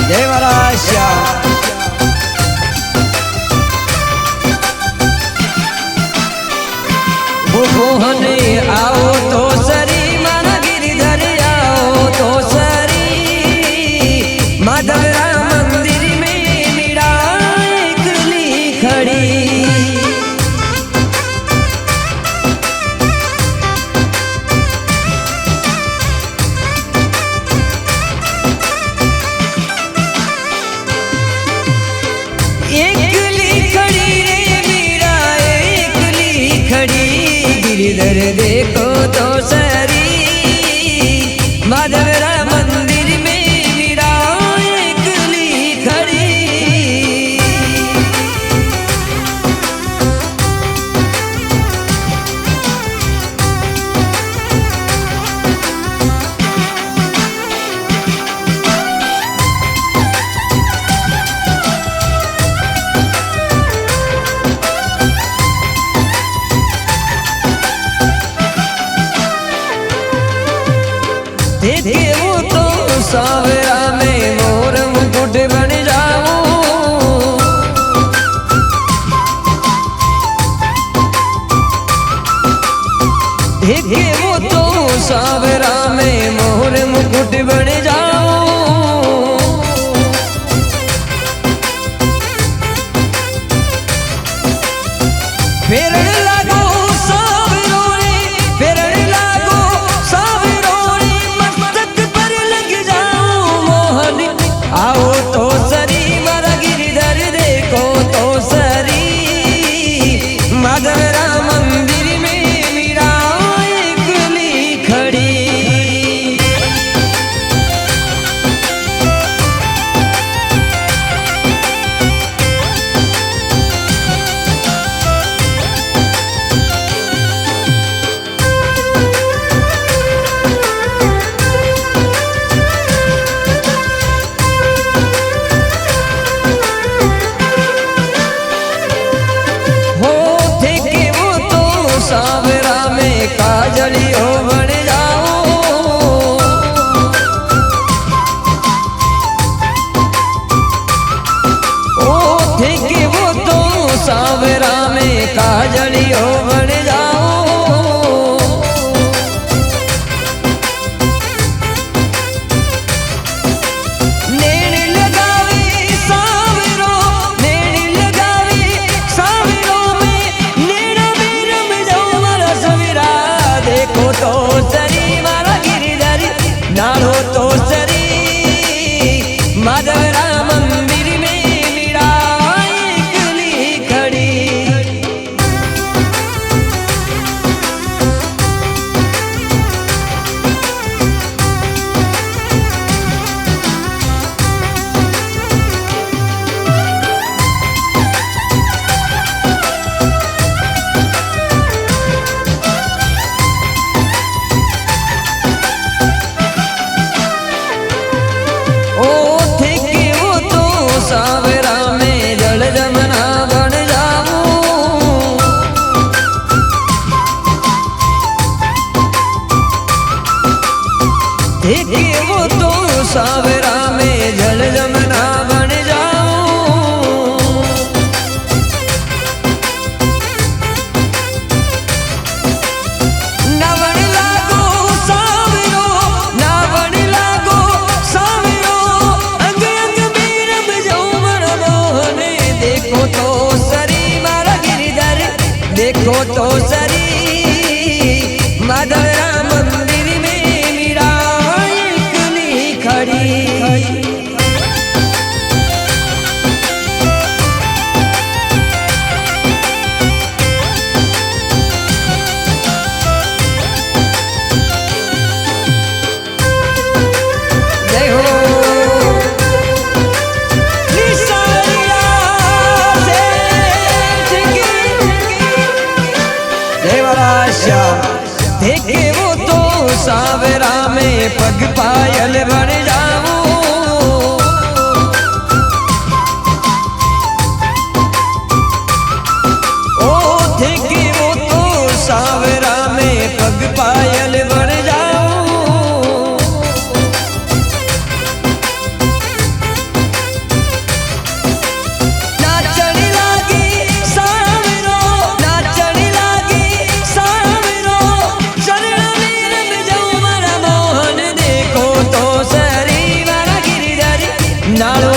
જય મારા શ્યામ મોહને આવો તો સરી મારા ગિરધર આવો તો સરી માધવરા મંદિર में मीरा एकली खड़ी गिरधर देखो तो सरी माधवरा मंदिर में मीरा एकली खड़ी देखे वो तो सावरा में मोर मुकुट बन जाऊं देखे वो तो सावरा में मोर मुकुट बन जाऊं फिर लागो सावरो रे फिर लागो सावरो आओ तो सरी मारा गिरधर देखो तो सरी माधवरा मंदिर में मीरा एकली खड़ी सावरा में काजलियो बन जाओ ओ थे कि वो तो सावरा में काजलियो बन जाओ नैन लगावे सावरो नैन लगावे सावरो में नैना देखो तो सरी मारा गिरधर नारो तो सरी माधवरा मंदिर में मीरा एकली खड़ी ओ थे નાળો